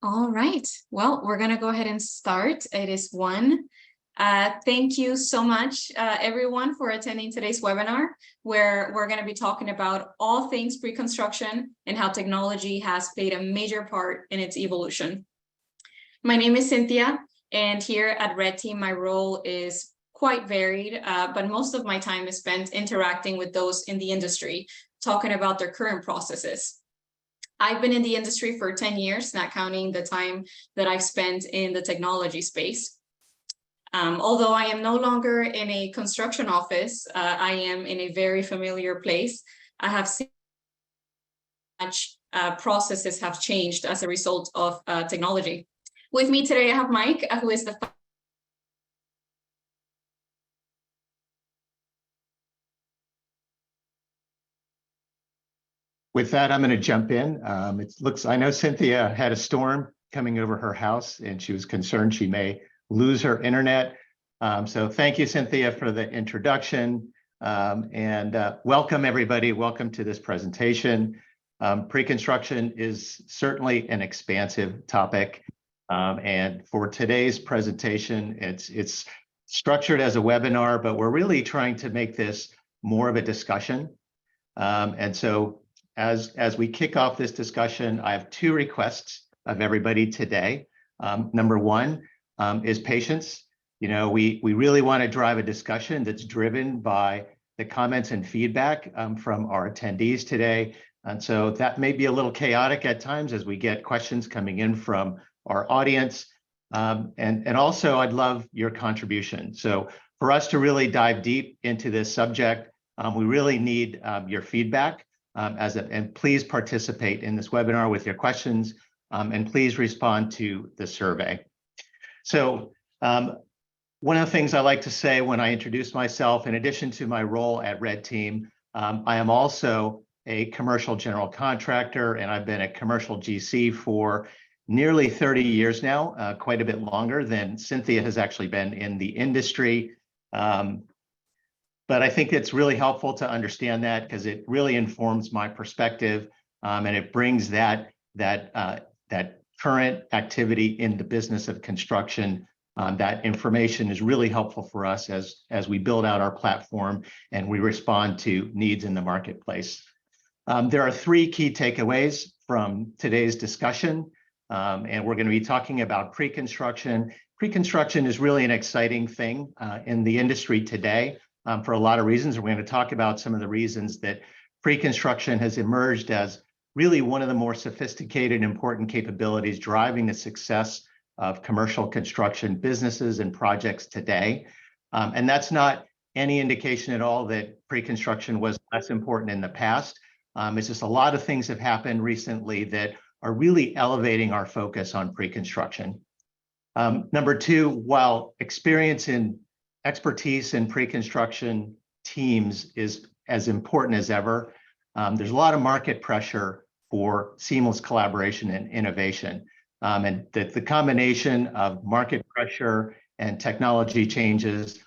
All right, well, we're going to go ahead and start. It is 1. Thank you so much, everyone, for attending today's webinar, where we're going to be talking about all things pre-construction and how technology has played a major part in its evolution. My name is Cynthia, and here at Red Team, my role is quite varied, but most of my time is spent interacting with those in the industry, talking about their current processes. I've been in the industry for 10 years, not counting the time that I've spent in the technology space. Although I am no longer in a construction office, I am in a very familiar place. I have seen much processes have changed as a result of technology. With me today, I have Mike, who is the With that, I'm going to jump in. I know Cynthia had a storm coming over her house, and she was concerned she may lose her internet. So thank you, Cynthia, for the introduction. Welcome, everybody. Welcome to this presentation. Pre-construction is certainly an expansive topic. And for today's presentation, it's structured as a webinar, but we're really trying to make this more of a discussion. And so as we kick off this discussion, I have 2 requests of everybody today. Number 1 is patience. You know, we really want to drive a discussion that's driven by the comments and feedback from our attendees today. And so that may be a little chaotic at times as we get questions coming in from our audience. And also, I'd love your contribution. So for us to really dive deep into this subject, we really need your feedback. And please participate in this webinar with your questions, and please respond to the survey. So one of the things I like to say when I introduce myself, in addition to my role at Red Team, I am also a commercial general contractor, and I've been a commercial GC for nearly 30 years now, quite a bit longer than Cynthia has actually been in the industry. But I think it's really helpful to understand that because it really informs my perspective, and it brings that current activity in the business of construction. That information is really helpful for us as we build out our platform and we respond to needs in the marketplace. There are 3 key takeaways from today's discussion, and we're going to be talking about pre-construction. Pre-construction is really an exciting thing in the industry today. For a lot of reasons. We're going to talk about some of the reasons that pre-construction has emerged as really one of the more sophisticated and important capabilities driving the success of commercial construction businesses and projects today. And that's not any indication at all that pre-construction was less important in the past. It's just a lot of things have happened recently that are really elevating our focus on pre-construction. Number 2, while expertise in pre-construction teams is as important as ever, there's a lot of market pressure for seamless collaboration and innovation. And the combination of market pressure and technology changes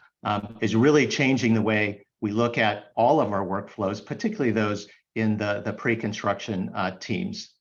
is really changing the way we look at all of our workflows, particularly those in the pre-construction teams.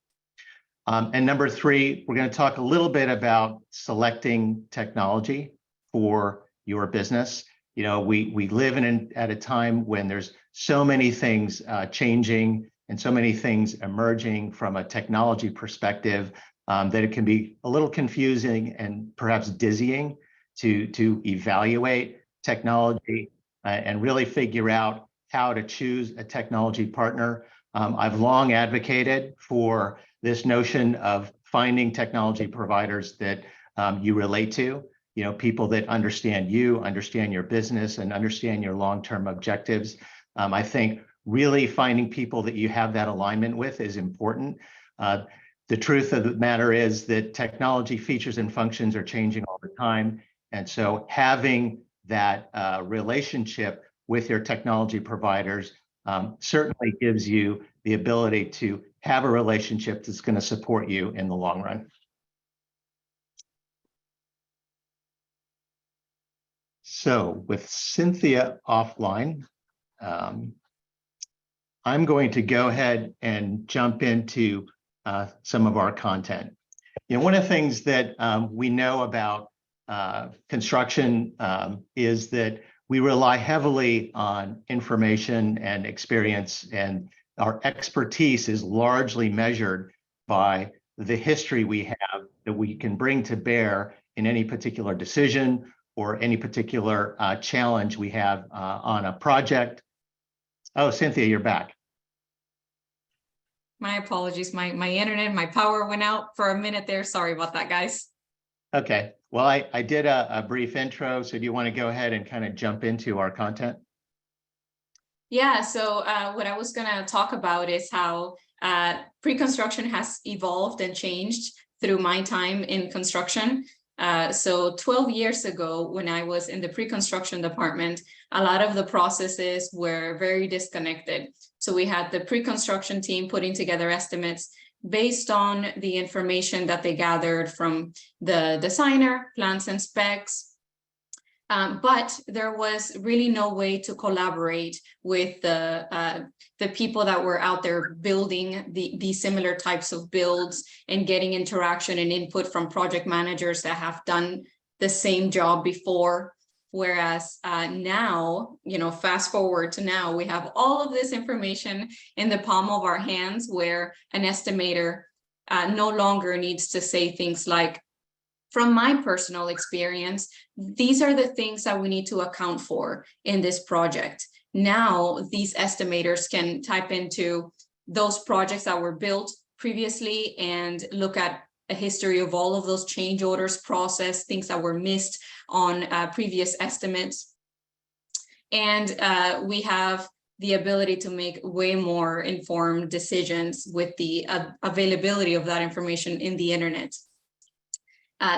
And number 3, we're going to talk a little bit about selecting technology for your business. You know, we live at a time when there's so many things changing and so many things emerging from a technology perspective that it can be a little confusing and perhaps dizzying to evaluate technology and really figure out how to choose a technology partner. I've long advocated for this notion of finding technology providers that you relate to. You know, people that understand you, understand your business, and understand your long-term objectives. I think really finding people that you have that alignment with is important. The truth of the matter is that technology features and functions are changing all the time. And so having that relationship with your technology providers certainly gives you the ability to have a relationship that's going to support you in the long run. So with Cynthia offline, I'm going to go ahead and jump into some of our content. One of the things that we know about construction is that we rely heavily on information and experience, and our expertise is largely measured by the history we have that we can bring to bear in any particular decision or any particular challenge we have on a project. Oh, Cynthia, you're back. My apologies. My internet, my power went out for a minute there. Sorry about that, guys. Okay. Well, I did a brief intro. So do you want to go ahead and kind of jump into our content? Yeah, so what I was going to talk about is how pre-construction has evolved and changed through my time in construction. So 12 years ago, when I was in the pre-construction department, a lot of the processes were very disconnected. So we had the pre-construction team putting together estimates based on the information that they gathered from the designer, plans and specs. But there was really no way to collaborate with the people that were out there building the similar types of builds and getting interaction and input from project managers that have done the same job before. Whereas now, fast forward to now, we have all of this information in the palm of our hands, where an estimator no longer needs to say things like, from my personal experience, these are the things that we need to account for in this project. Now, these estimators can type into those projects that were built previously and look at a history of all of those change orders process, things that were missed on previous estimates. And we have the ability to make way more informed decisions with the availability of that information in the internet.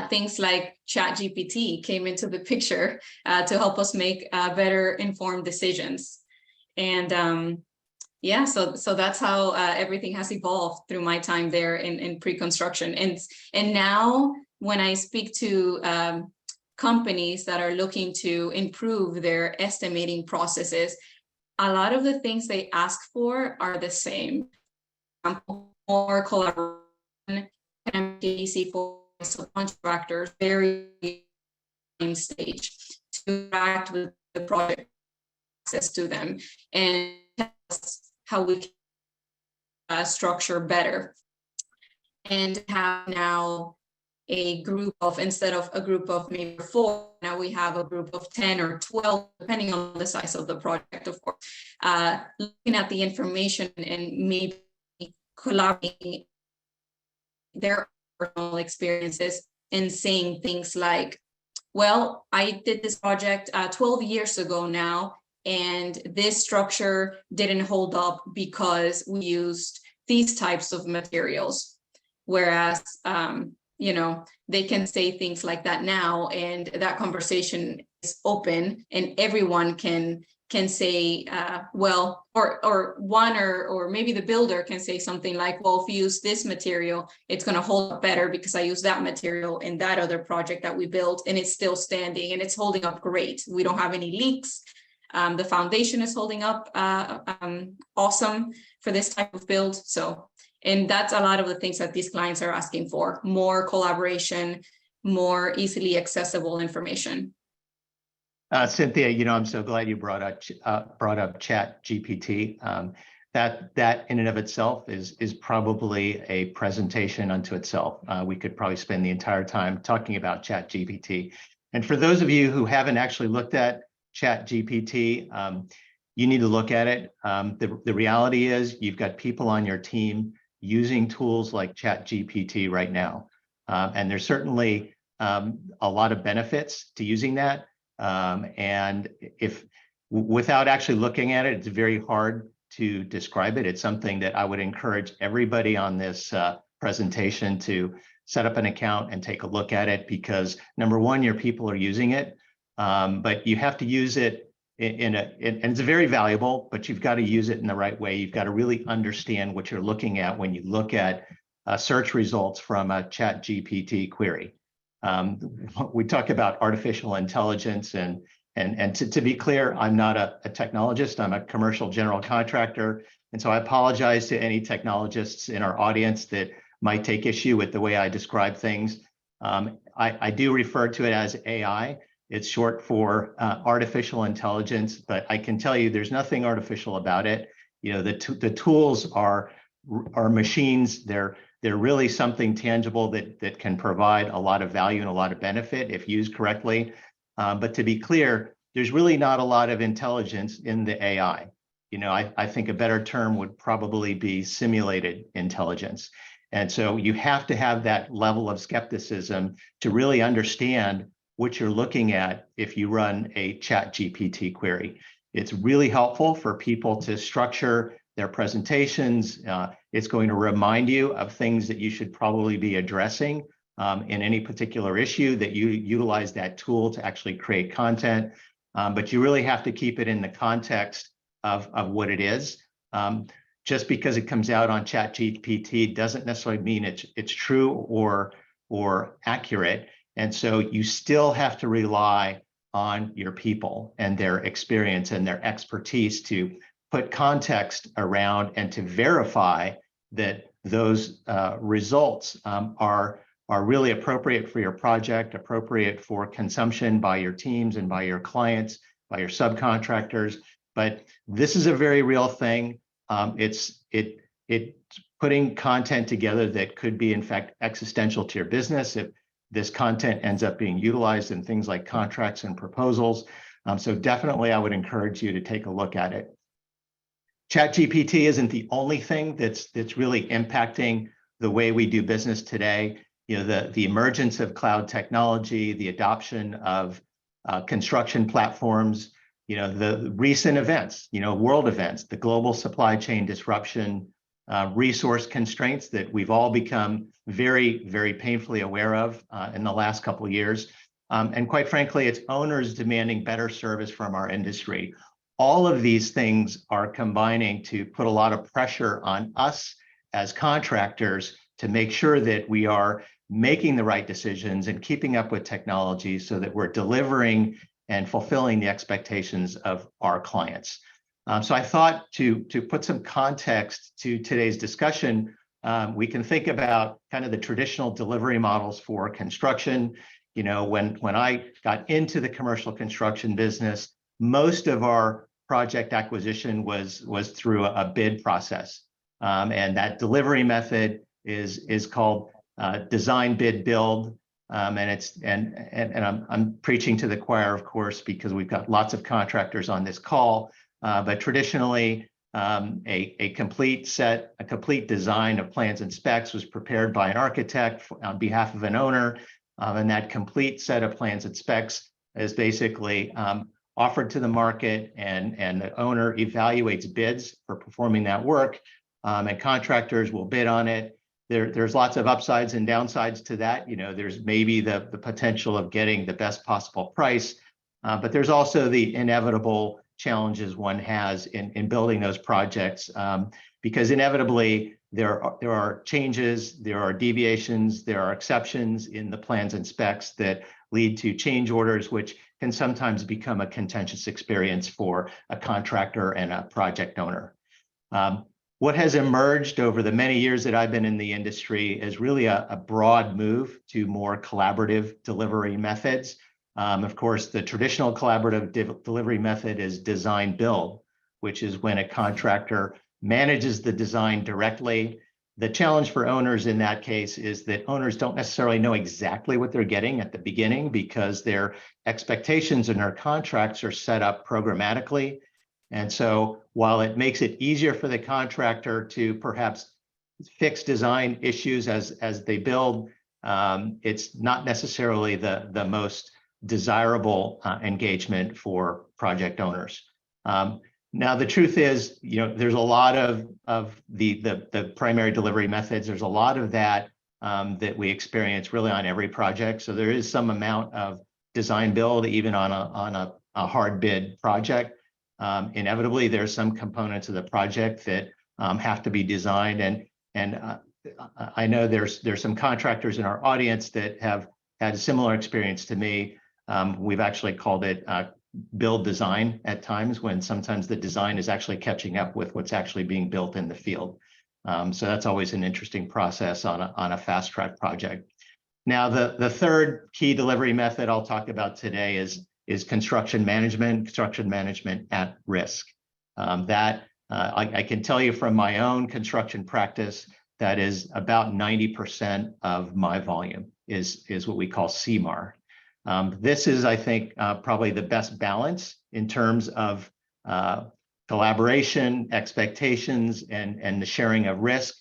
Things like ChatGPT came into the picture to help us make better informed decisions. And yeah, so that's how everything has evolved through my time there in pre-construction. And now when I speak to companies that are looking to improve their estimating processes, a lot of the things they ask for are the same. More collaboration, MTC for contractors, very stage to interact with the project, access to them, and tell us how we can structure better. And have now a group of, instead of a group of maybe 4, now we have a group of 10 or 12, depending on the size of the project, of course, looking at the information and maybe collaborating their personal experiences and saying things like, well, I did this project 12 years ago now, and this structure didn't hold up because we used these types of materials. Whereas, they can say things like that now, and that conversation is open and everyone can say, well, or maybe the builder can say something like, well, if you use this material, it's going to hold up better because I use that material in that other project that we built, and it's still standing and it's holding up great. We don't have any leaks. The foundation is holding up awesome for this type of build. So, and that's a lot of the things that these clients are asking for: more collaboration, more easily accessible information. Cynthia, I'm so glad you brought up ChatGPT. That in and of itself is probably a presentation unto itself. We could probably spend the entire time talking about ChatGPT. And for those of you who haven't actually looked at ChatGPT, you need to look at it. The reality is you've got people on your team using tools like ChatGPT right now. And there's certainly a lot of benefits to using that. And if without actually looking at it, it's very hard to describe it. It's something that I would encourage everybody on this presentation to set up an account and take a look at it, because number one, your people are using it, but you have to use it and it's very valuable, but you've got to use it in the right way. You've got to really understand what you're looking at when you look at search results from a ChatGPT query. We talk about artificial intelligence, and to be clear, I'm not a technologist. I'm a commercial general contractor. And so I apologize to any technologists in our audience that might take issue with the way I describe things. I do refer to it as AI. It's short for artificial intelligence, but I can tell you there's nothing artificial about it. You know, the tools are machines. They're really something tangible that can provide a lot of value and a lot of benefit if used correctly. But to be clear, there's really not a lot of intelligence in the AI. You know, I think a better term would probably be simulated intelligence. And so you have to have that level of skepticism to really understand what you're looking at if you run a ChatGPT query. It's really helpful for people to structure their presentations. It's going to remind you of things that you should probably be addressing in any particular issue, that you utilize that tool to actually create content. But you really have to keep it in the context of what it is. Just because it comes out on ChatGPT doesn't necessarily mean it's true or accurate. And so you still have to rely on your people and their experience and their expertise to put context around and to verify that those results are really appropriate for your project, appropriate for consumption by your teams and by your clients, by your subcontractors. But this is a very real thing. It's putting content together that could be, in fact, existential to your business if this content ends up being utilized in things like contracts and proposals. So definitely, I would encourage you to take a look at it. ChatGPT isn't the only thing that's really impacting the way we do business today. You know, the emergence of cloud technology, the adoption of construction platforms, you know, the recent events, you know, world events, the global supply chain disruption, resource constraints that we've all become very, very painfully aware of in the last couple of years. And quite frankly, it's owners demanding better service from our industry. All of these things are combining to put a lot of pressure on us as contractors to make sure that we are making the right decisions and keeping up with technology so that we're delivering and fulfilling the expectations of our clients. So I thought to put some context to today's discussion, we can think about kind of the traditional delivery models for construction. You know, when I got into the commercial construction business, most of our project acquisition was through a bid process. And that delivery method is called design, bid, build. And I'm preaching to the choir, of course, because we've got lots of contractors on this call. But traditionally, a complete design of plans and specs was prepared by an architect on behalf of an owner. And that complete set of plans and specs is basically offered to the market, and the owner evaluates bids for performing that work, and contractors will bid on it. There's lots of upsides and downsides to that. You know, there's maybe the potential of getting the best possible price, but there's also the inevitable challenges one has in building those projects, because inevitably there are changes, there are deviations, there are exceptions in the plans and specs that lead to change orders, which can sometimes become a contentious experience for a contractor and a project owner. What has emerged over the many years that I've been in the industry is really a broad move to more collaborative delivery methods. Of course, the traditional collaborative delivery method is design build, which is when a contractor manages the design directly. The challenge for owners in that case is that owners don't necessarily know exactly what they're getting at the beginning because their expectations in their contracts are set up programmatically. And so while it makes it easier for the contractor to perhaps fix design issues as they build, it's not necessarily the most desirable engagement for project owners. Now, the truth is, you know, there's a lot of the primary delivery methods. There's a lot of that that we experience really on every project. So there is some amount of design build even on a hard bid project. Inevitably, there's some components of the project that have to be designed, and I know there's some contractors in our audience that have had a similar experience to me. We've actually called it build design at times, when sometimes the design is actually catching up with what's actually being built in the field. So that's always an interesting process on a fast track project. Now, the third key delivery method I'll talk about today is construction management at risk. I can tell you from my own construction practice, that is about 90% of my volume is what we call CMAR. This is, I think, probably the best balance in terms of collaboration, expectations, and the sharing of risk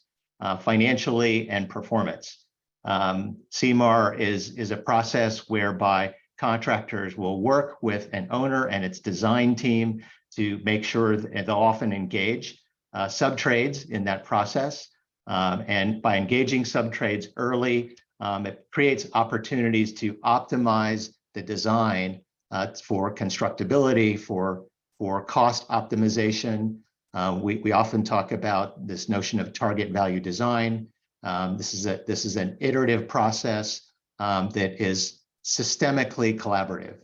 financially and performance. CMAR is a process whereby contractors will work with an owner and its design team to make sure that they'll often engage sub-trades in that process. And by engaging sub-trades early, it creates opportunities to optimize the design for constructability, for cost optimization. We often talk about this notion of target value design. This is an iterative process that is systemically collaborative.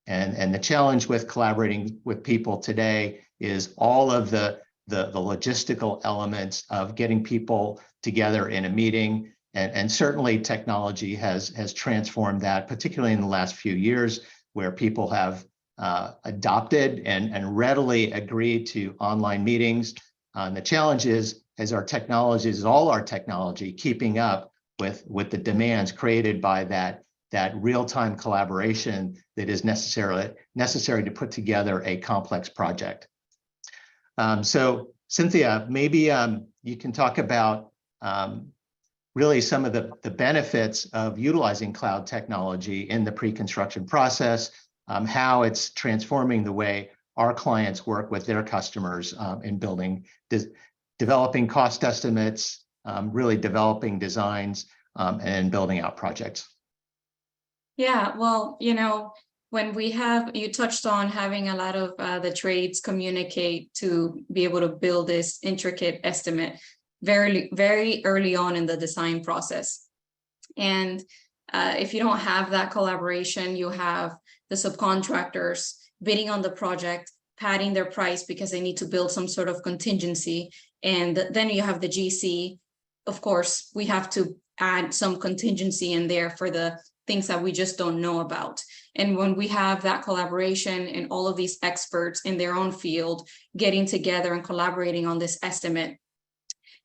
And the challenge with collaborating with people today is all of the logistical elements of getting people together in a meeting. And certainly technology has transformed that, particularly in the last few years, where people have adopted and readily agreed to online meetings. The challenge is all our technology keeping up with the demands created by that real-time collaboration that is necessary to put together a complex project. So Cynthia, maybe you can talk about really some of the benefits of utilizing cloud technology in the pre-construction process, how it's transforming the way our clients work with their customers in developing cost estimates, really developing designs, and building out projects. Yeah, well, when you touched on having a lot of the trades communicate to be able to build this intricate estimate very, very early on in the design process. And if you don't have that collaboration, you have the subcontractors bidding on the project, padding their price because they need to build some sort of contingency. And then you have the GC. Of course, we have to add some contingency in there for the things that we just don't know about. And when we have that collaboration and all of these experts in their own field getting together and collaborating on this estimate,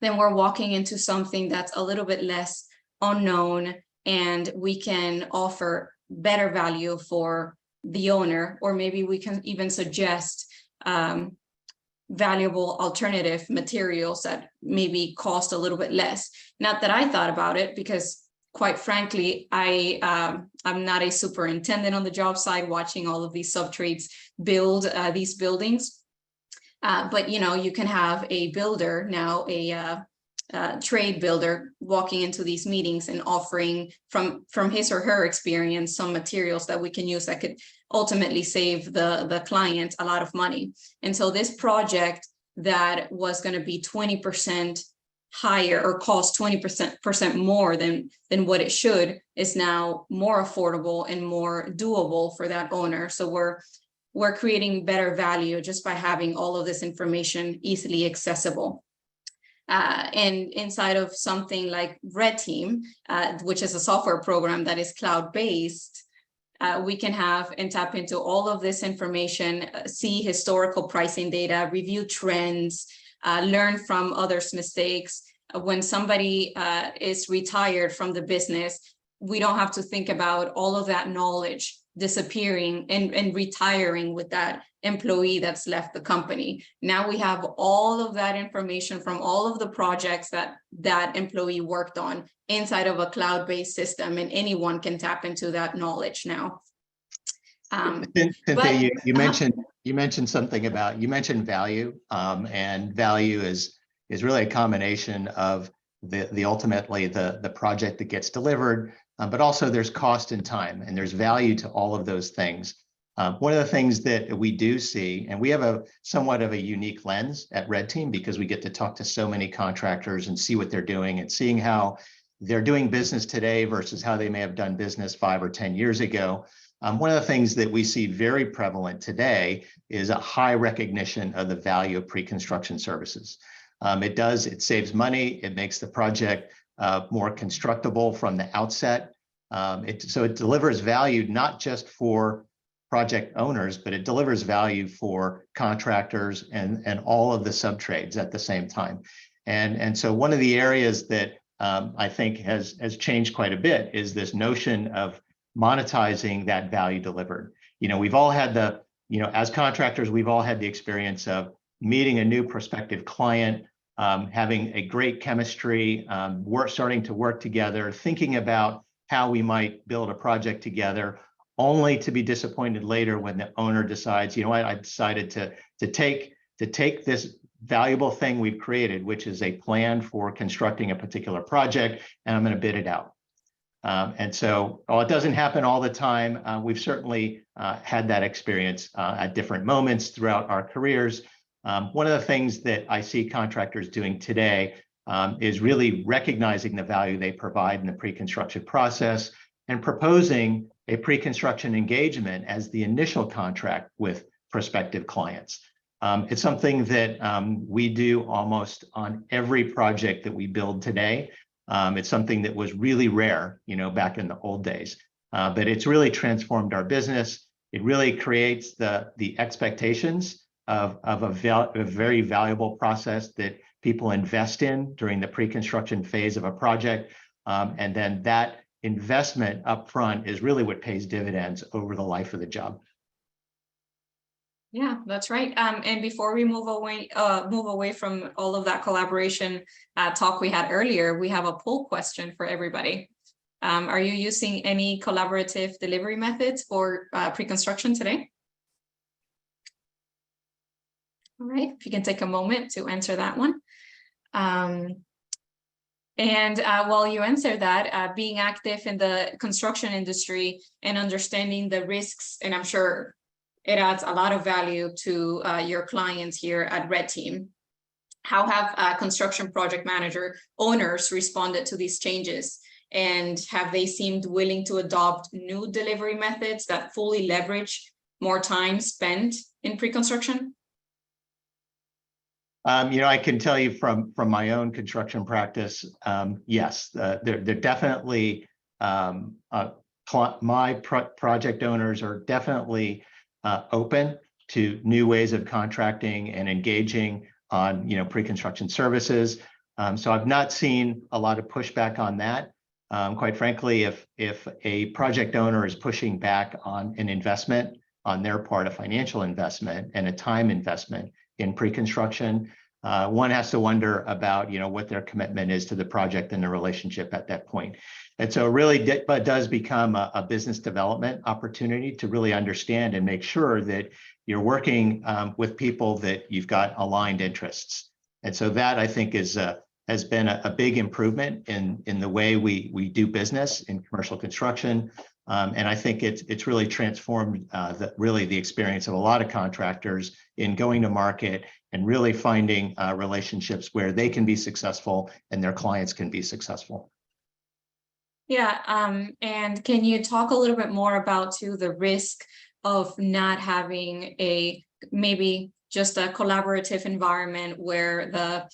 then we're walking into something that's a little bit less unknown, and we can offer better value for the owner, or maybe we can even suggest valuable alternative materials that maybe cost a little bit less. Not that I thought about it, because quite frankly, I'm not a superintendent on the job site watching all of these sub-trades build these buildings. But you can have a builder now, a trade builder walking into these meetings and offering from his or her experience some materials that we can use that could ultimately save the client a lot of money. And so this project that was going to be 20% higher or cost 20% more than what it should is now more affordable and more doable for that owner. So we're creating better value just by having all of this information easily accessible. And inside of something like Red Team, which is a software program that is cloud-based, we can have and tap into all of this information, see historical pricing data, review trends, learn from others' mistakes. When somebody is retired from the business, we don't have to think about all of that knowledge disappearing and retiring with that employee that's left the company. Now we have all of that information from all of the projects that employee worked on inside of a cloud-based system, and anyone can tap into that knowledge now. Cynthia, you mentioned something about, you mentioned value, and value is really a combination of ultimately the project that gets delivered, but also there's cost and time, and there's value to all of those things. One of the things that we do see, and we have a somewhat of a unique lens at Red Team because we get to talk to so many contractors and see what they're doing and seeing how they're doing business today versus how they may have done business 5 or 10 years ago. One of the things that we see very prevalent today is a high recognition of the value of pre-construction services. It saves money. It makes the project more constructible from the outset. So it delivers value not just for project owners, but it delivers value for contractors and all of the subtrades at the same time. And so one of the areas that I think has changed quite a bit is this notion of monetizing that value delivered. We've all had as contractors, we've all had the experience of meeting a new prospective client, having a great chemistry, starting to work together, thinking about how we might build a project together, only to be disappointed later when the owner decides, I decided to take this valuable thing we've created, which is a plan for constructing a particular project, and I'm going to bid it out. And so, while it doesn't happen all the time, we've certainly had that experience at different moments throughout our careers. One of the things that I see contractors doing today is really recognizing the value they provide in the pre-construction process and proposing a pre-construction engagement as the initial contract with prospective clients. It's something that we do almost on every project that we build today. It's something that was really rare, back in the old days, but it's really transformed our business. It really creates the expectations of a very valuable process that people invest in during the pre-construction phase of a project. And then that investment upfront is really what pays dividends over the life of the job. Yeah, that's right. And before we move away from all of that collaboration talk we had earlier, we have a poll question for everybody. Are you using any collaborative delivery methods for pre-construction today? All right, if you can take a moment to answer that one. And while you answer that, being active in the construction industry and understanding the risks, and I'm sure it adds a lot of value to your clients here at Red Team. How have construction project manager owners responded to these changes? And have they seemed willing to adopt new delivery methods that fully leverage more time spent in pre-construction? I can tell you from my own construction practice, yes, they're definitely, my project owners are definitely open to new ways of contracting and engaging on, pre-construction services. So I've not seen a lot of pushback on that. Quite frankly, if a project owner is pushing back on an investment on their part, a financial investment and a time investment in pre-construction, one has to wonder about, what their commitment is to the project and the relationship at that point. And so it really does become a business development opportunity to really understand and make sure that you're working with people that you've got aligned interests. And so that, I think, has been a big improvement in the way we do business in commercial construction. And I think it's really transformed the experience of a lot of contractors in going to market and really finding relationships where they can be successful and their clients can be successful. Yeah, and can you talk a little bit more about the risk of not having maybe just a collaborative environment where the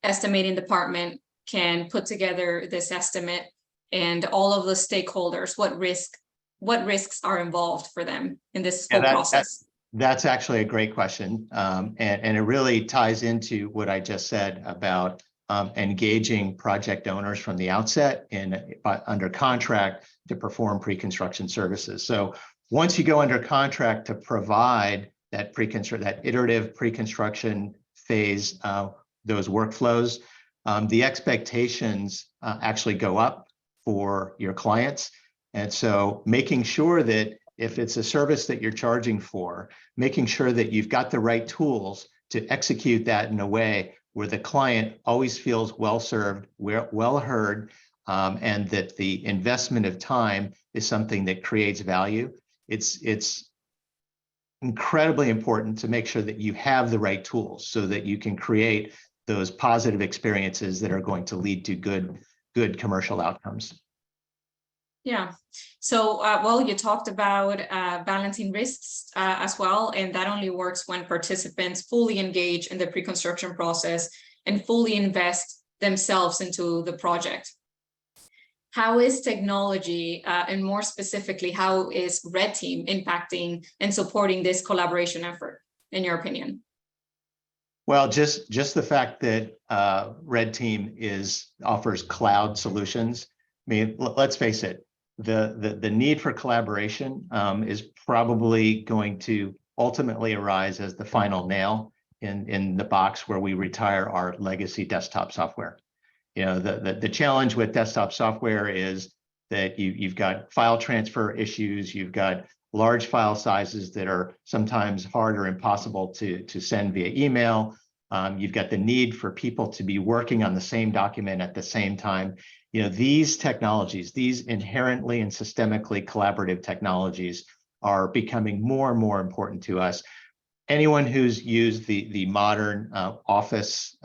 estimating department can put together this estimate and all of the stakeholders, what risks are involved for them in this whole process? That's actually a great question. And it really ties into what I just said about engaging project owners from the outset under contract to perform pre-construction services. So once you go under contract to provide that iterative pre-construction phase, those workflows, the expectations actually go up for your clients. And so making sure that if it's a service that you're charging for, making sure that you've got the right tools to execute that in a way where the client always feels well served, well heard, and that the investment of time is something that creates value. It's incredibly important to make sure that you have the right tools so that you can create those positive experiences that are going to lead to good commercial outcomes. Yeah. So, well, you talked about balancing risks as well, and that only works when participants fully engage in the pre-construction process and fully invest themselves into the project. How is technology, and more specifically, how is Red Team impacting and supporting this collaboration effort, in your opinion? Well, just the fact that Red Team offers cloud solutions. I mean, let's face it, the need for collaboration is probably going to ultimately arise as the final nail in the box where we retire our legacy desktop software. You know, the challenge with desktop software is that you've got file transfer issues, you've got large file sizes that are sometimes hard or impossible to send via email. You've got the need for people to be working on the same document at the same time. You know, these technologies, these inherently and systemically collaborative technologies are becoming more and more important to us. Anyone who's used the modern Office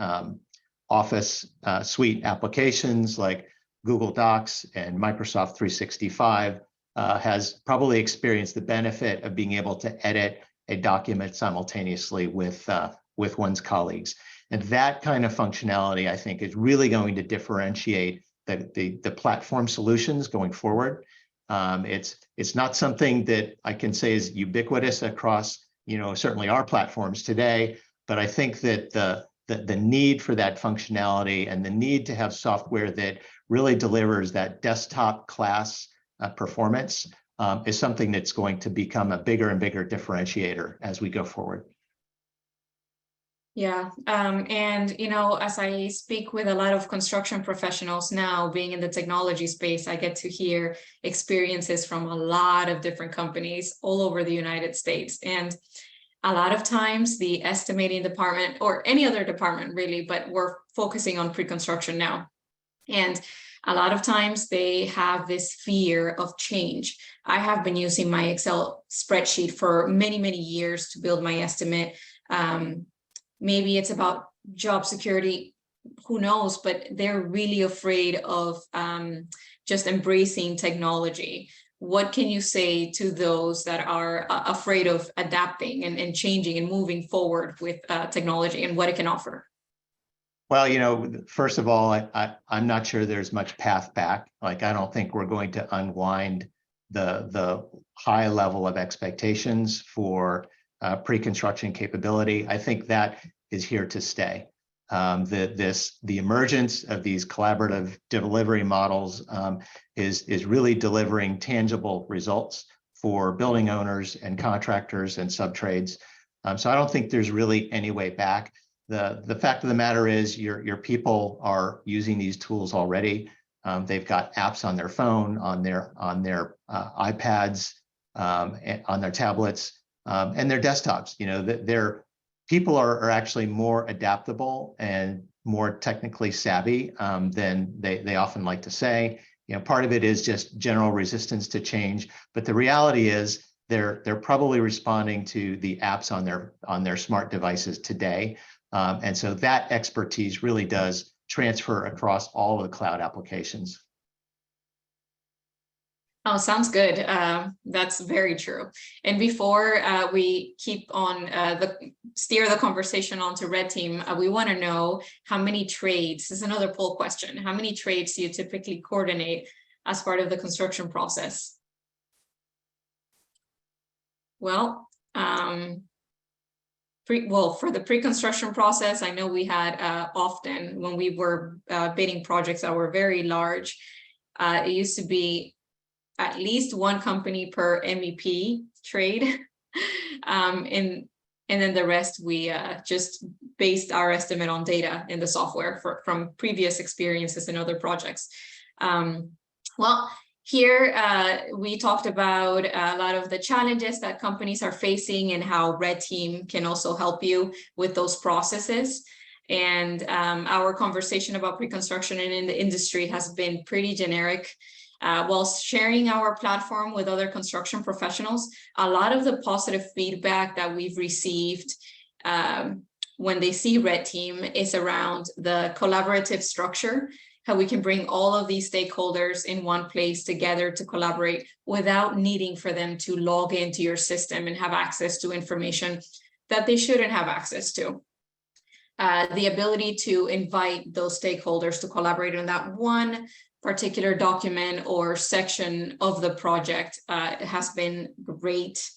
suite applications like Google Docs and Microsoft 365 has probably experienced the benefit of being able to edit a document simultaneously with one's colleagues. And that kind of functionality, I think, is really going to differentiate the platform solutions going forward. It's not something that I can say is ubiquitous across, you know, certainly our platforms today, but I think that the need for that functionality and the need to have software that really delivers that desktop class performance is something that's going to become a bigger and bigger differentiator as we go forward. Yeah, and you know, as I speak with a lot of construction professionals now, being in the technology space, I get to hear experiences from a lot of different companies all over the United States. And a lot of times the estimating department, or any other department really, but we're focusing on pre-construction now. And a lot of times they have this fear of change. I have been using my Excel spreadsheet for many, many years to build my estimate. Maybe it's about job security, who knows, but they're really afraid of just embracing technology. What can you say to those that are afraid of adapting and changing and moving forward with technology and what it can offer? Well, you know, first of all, I'm not sure there's much path back. Like, I don't think we're going to unwind the high level of expectations for pre-construction capability. I think that is here to stay. The emergence of these collaborative delivery models is really delivering tangible results for building owners and contractors and subtrades. So I don't think there's really any way back. The fact of the matter is your people are using these tools already. They've got apps on their phone, on their iPads, on their tablets, and their desktops. You know, their people are actually more adaptable and more technically savvy than they often like to say. You know, part of it is just general resistance to change, but the reality is they're probably responding to the apps on their smart devices today. And so that expertise really does transfer across all of the cloud applications. Oh, sounds good. That's very true. And before we keep on steer the conversation onto Red Team, we want to know how many trades. This is another poll question. How many trades do you typically coordinate as part of the construction process? Well, for the pre-construction process, I know we had often when we were bidding projects that were very large, it used to be at least one company per MEP trade. And then the rest, we just based our estimate on data in the software from previous experiences in other projects. Well, here we talked about a lot of the challenges that companies are facing and how Red Team can also help you with those processes. And our conversation about pre-construction and in the industry has been pretty generic. While sharing our platform with other construction professionals, a lot of the positive feedback that we've received when they see Red Team is around the collaborative structure, how we can bring all of these stakeholders in one place together to collaborate without needing for them to log into your system and have access to information that they shouldn't have access to. the ability to invite those stakeholders to collaborate on that one particular document or section of the project has been great.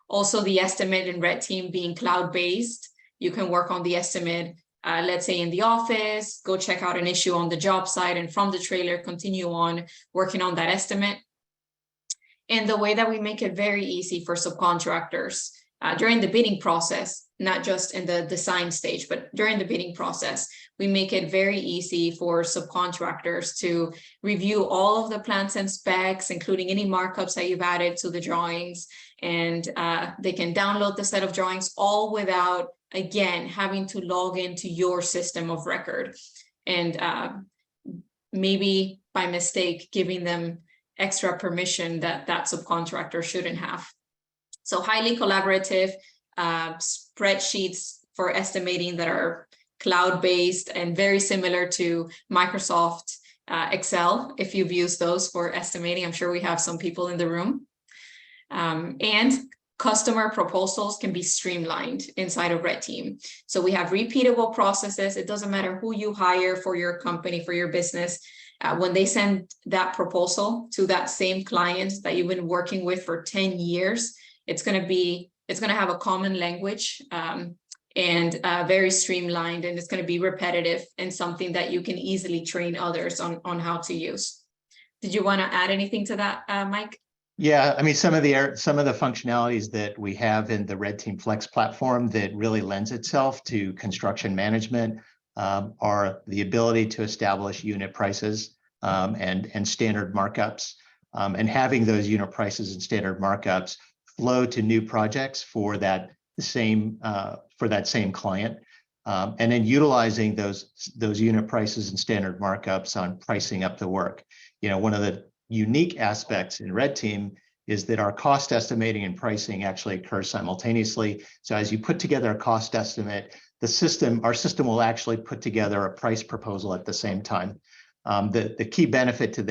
Also, the estimate in Red Team being cloud-based, you can work on the estimate, let's say in the office, go check out an issue on the job site, and from the trailer, continue on working on that estimate. And the way that we make it very easy for subcontractors during the bidding process, not just in the design stage, but during the bidding process, we make it very easy for subcontractors to review all of the plans and specs, including any markups that you've added to the drawings. And they can download the set of drawings all without, again, having to log into your system of record. And maybe by mistake, giving them extra permission that that subcontractor shouldn't have. So highly collaborative spreadsheets for estimating that are cloud-based and very similar to Microsoft Excel, if you've used those for estimating. I'm sure we have some people in the room. And customer proposals can be streamlined inside of Red Team. So we have repeatable processes. It doesn't matter who you hire for your company, for your business. When they send that proposal to that same client that you've been working with for 10 years, it's going to have a common language and very streamlined, and it's going to be repetitive and something that you can easily train others on how to use. Did you want to add anything to that, Mike? Yeah, I mean, some of the functionalities that we have in the Red Team Flex platform that really lends itself to construction management are the ability to establish unit prices and standard markups, and having those unit prices and standard markups flow to new projects for that same client, and then utilizing those unit prices and standard markups on pricing up the work. You know, one of the unique aspects in Red Team is that our cost estimating and pricing actually occurs simultaneously. So as you put together a cost estimate, our system will actually put together a price proposal at the same time. The key benefit to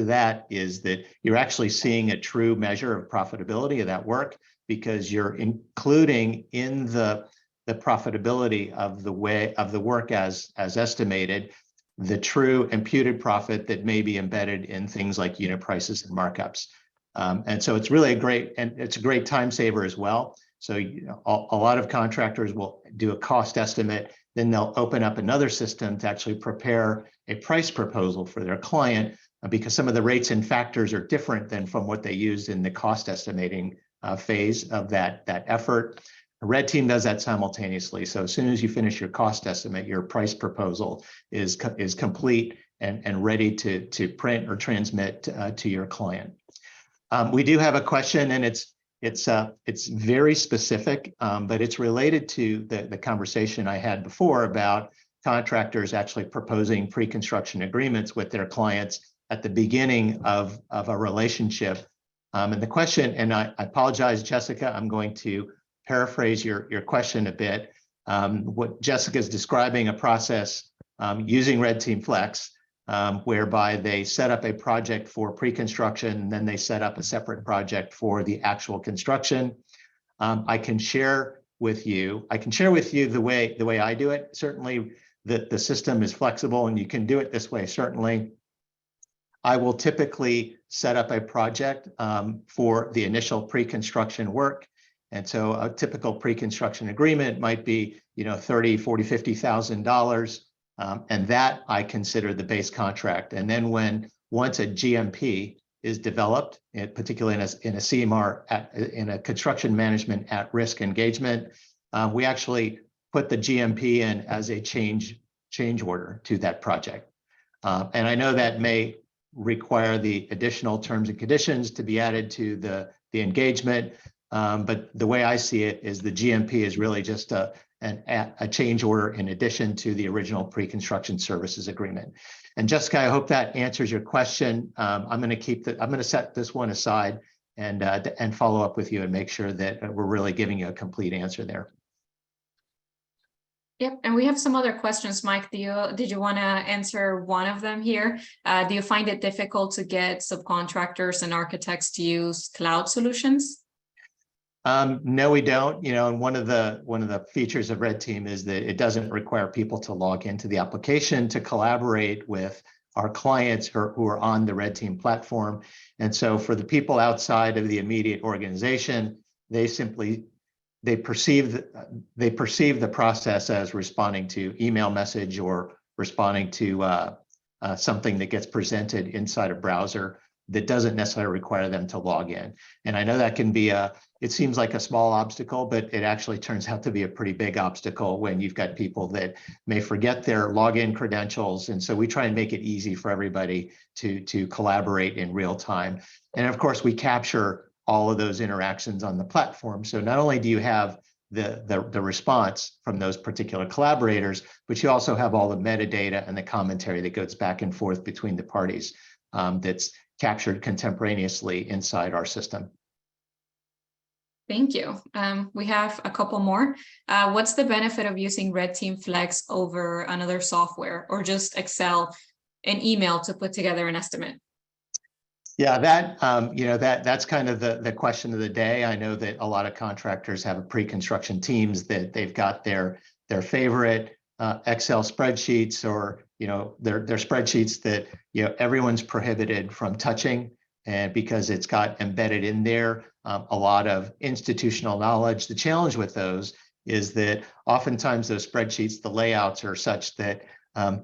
that is that you're actually seeing a true measure of profitability of that work, because you're including in the profitability of the work as estimated, the true imputed profit that may be embedded in things like unit prices and markups. And so it's really a great time saver as well. So a lot of contractors will do a cost estimate, then they'll open up another system to actually prepare a price proposal for their client, because some of the rates and factors are different than from what they used in the cost estimating phase of that effort. Red Team does that simultaneously. So as soon as you finish your cost estimate, your price proposal is complete and ready to print or transmit to your client. We do have a question, and it's very specific, but it's related to the conversation I had before about contractors actually proposing pre-construction agreements with their clients at the beginning of a relationship. And the question, and I apologize, Jessica, I'm going to paraphrase your question a bit. What Jessica is describing, a process using Red Team Flex, whereby they set up a project for pre-construction, and then they set up a separate project for the actual construction. I can share with you the way I do it. Certainly, the system is flexible, and you can do it this way. Certainly, I will typically set up a project for the initial pre-construction work. And so a typical pre-construction agreement might be, $30,000, $40,000, $50,000. And that I consider the base contract. And then once a GMP is developed, particularly in a CMR, in a construction management at-risk engagement, we actually put the GMP in as a change order to that project. And I know that may require the additional terms and conditions to be added to the engagement. But the way I see it is the GMP is really just a change order in addition to the original pre-construction services agreement. And Jessica, I hope that answers your question. I'm going to set this one aside and follow up with you and make sure that we're really giving you a complete answer there. Yep, and we have some other questions, Mike. Did you want to answer one of them here? Do you find it difficult to get subcontractors and architects to use cloud solutions? No, we don't. And one of the features of Red Team is that it doesn't require people to log into the application to collaborate with our clients who are on the Red Team platform. And so for the people outside of the immediate organization, they perceive the process as responding to email message or responding to something that gets presented inside a browser that doesn't necessarily require them to log in. And I know that can be it seems like a small obstacle, but it actually turns out to be a pretty big obstacle when you've got people that may forget their login credentials. And so we try and make it easy for everybody to collaborate in real time. And of course, we capture all of those interactions on the platform. So not only do you have the response from those particular collaborators, but you also have all the metadata and the commentary that goes back and forth between the parties that's captured contemporaneously inside our system. Thank you. We have a couple more. What's the benefit of using Red Team Flex over another software or just Excel and email to put together an estimate? Yeah, that's kind of the question of the day. I know that a lot of contractors have pre-construction teams that they've got their favorite Excel spreadsheets or their spreadsheets that everyone's prohibited from touching, and because it's got embedded in there a lot of institutional knowledge. The challenge with those is that oftentimes those spreadsheets, the layouts are such that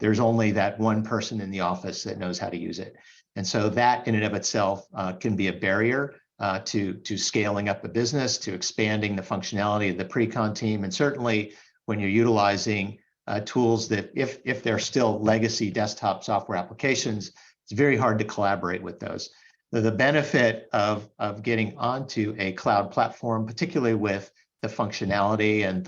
there's only that one person in the office that knows how to use it. And so that in and of itself can be a barrier to scaling up the business, to expanding the functionality of the pre-con team. And certainly when you're utilizing tools that if they're still legacy desktop software applications, it's very hard to collaborate with those. The benefit of getting onto a cloud platform, particularly with the functionality and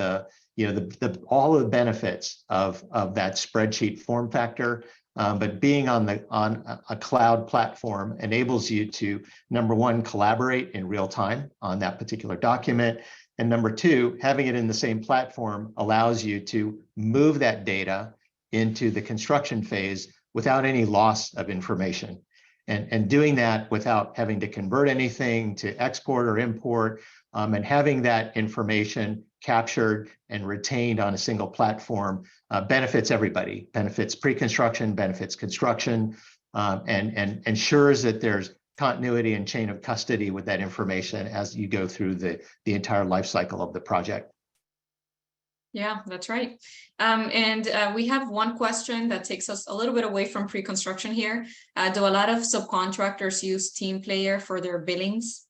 all of the benefits of that spreadsheet form factor, but being on a cloud platform enables you to, number one, collaborate in real time on that particular document. And number two, having it in the same platform allows you to move that data into the construction phase without any loss of information. And doing that without having to convert anything to export or import, and having that information captured and retained on a single platform benefits everybody, benefits pre-construction, benefits construction, and ensures that there's continuity and chain of custody with that information as you go through the entire life cycle of the project. Yeah, that's right. We have one question that takes us a little bit away from pre-construction here. Do a lot of subcontractors use Team Player for their billings?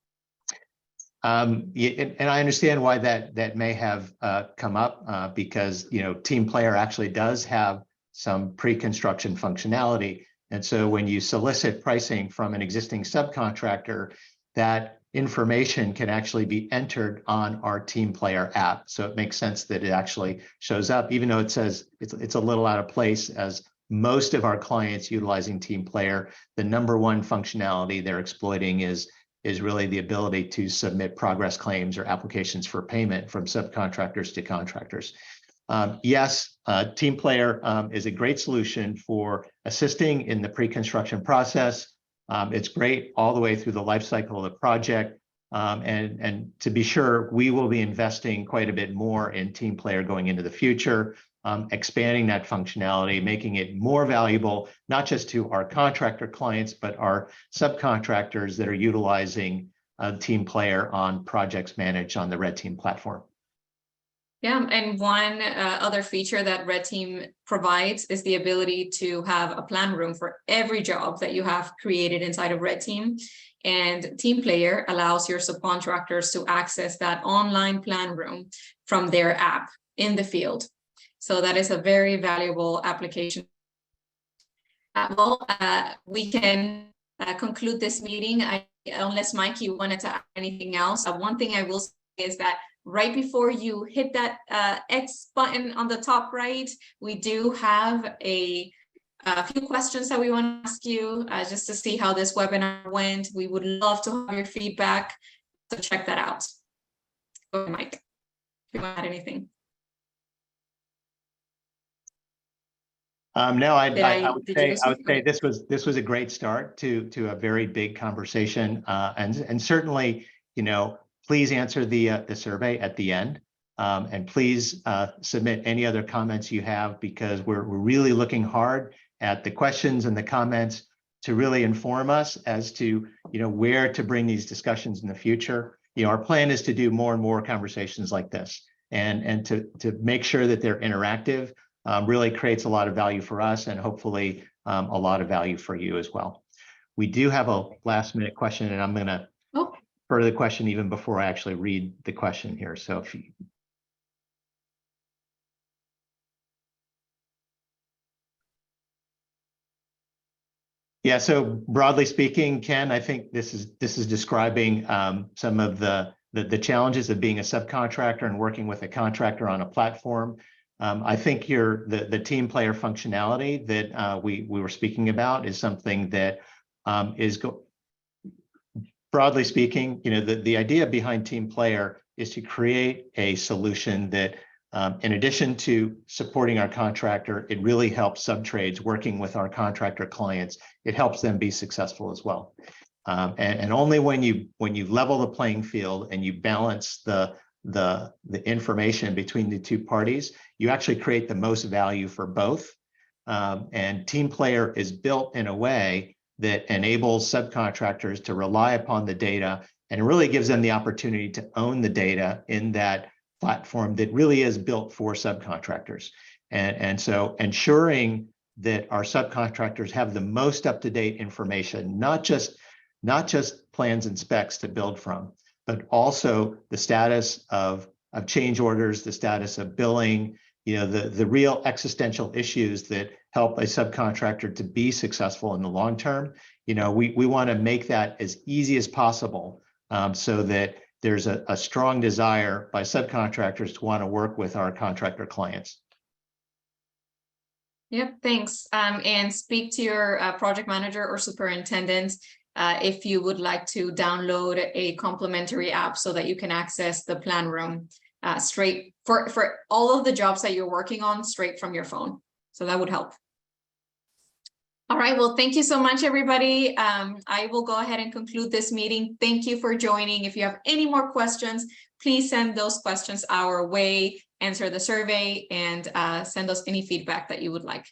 And I understand why that may have come up because Team Player actually does have some pre-construction functionality. And so when you solicit pricing from an existing subcontractor, that information can actually be entered on our Team Player app. So it makes sense that it actually shows up, even though it says it's a little out of place, as most of our clients utilizing Team Player, the number one functionality they're exploiting is really the ability to submit progress claims or applications for payment from subcontractors to contractors. Yes, Team Player is a great solution for assisting in the pre-construction process. It's great all the way through the life cycle of the project. And to be sure, we will be investing quite a bit more in Team Player going into the future, expanding that functionality, making it more valuable, not just to our contractor clients, but our subcontractors that are utilizing Team Player on projects managed on the Red Team platform. Yeah, and one other feature that Red Team provides is the ability to have a plan room for every job that you have created inside of Red Team. And Team Player allows your subcontractors to access that online plan room from their app in the field. So that is a very valuable application. We can conclude this meeting. Unless Mike, you wanted to add anything else. One thing I will say is that right before you hit that X button on the top right, we do have a few questions that we want to ask you just to see how this webinar went. We would love to have your feedback, so check that out. Go ahead, Mike, if you want to add anything. No, I would say this was a great start to a very big conversation, and certainly please answer the survey at the end. And please submit any other comments you have, because we're really looking hard at the questions and the comments to really inform us as to, where to bring these discussions in the future. Our plan is to do more and more conversations like this, and to make sure that they're interactive. Really creates a lot of value for us, and hopefully a lot of value for you as well. We do have a last minute question, and I'm going to refer the question even before I actually read the question here. So if you so broadly speaking, Ken, I think this is describing some of the challenges of being a subcontractor and working with a contractor on a platform. I think the team player functionality that we were speaking about is something that broadly speaking, the idea behind team player is to create a solution that, in addition to supporting our contractor, it really helps subtrades working with our contractor clients. It helps them be successful as well. And only when you level the playing field and you balance the information between the two parties, you actually create the most value for both. And team player is built in a way that enables subcontractors to rely upon the data, and it really gives them the opportunity to own the data in that platform that really is built for subcontractors. And so ensuring that our subcontractors have the most up-to-date information, not just plans and specs to build from, but also the status of change orders, the status of billing, the real existential issues that help a subcontractor to be successful in the long term. We want to make that as easy as possible, so that there's a strong desire by subcontractors to want to work with our contractor clients. Yep, thanks. And speak to your project manager or superintendent if you would like to download a complimentary app so that you can access the plan room straight for all of the jobs that you're working on straight from your phone. So that would help. All right, well, thank you so much, everybody. I will go ahead and conclude this meeting. Thank you for joining. If you have any more questions, please send those questions our way, answer the survey, and send us any feedback that you would like.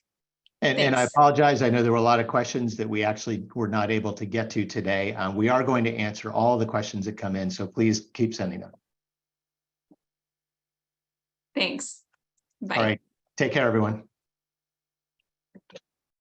And I apologize. I know there were a lot of questions that we actually were not able to get to today. We are going to answer all the questions that come in, so please keep sending them. Thanks. Bye. All right. Take care, everyone.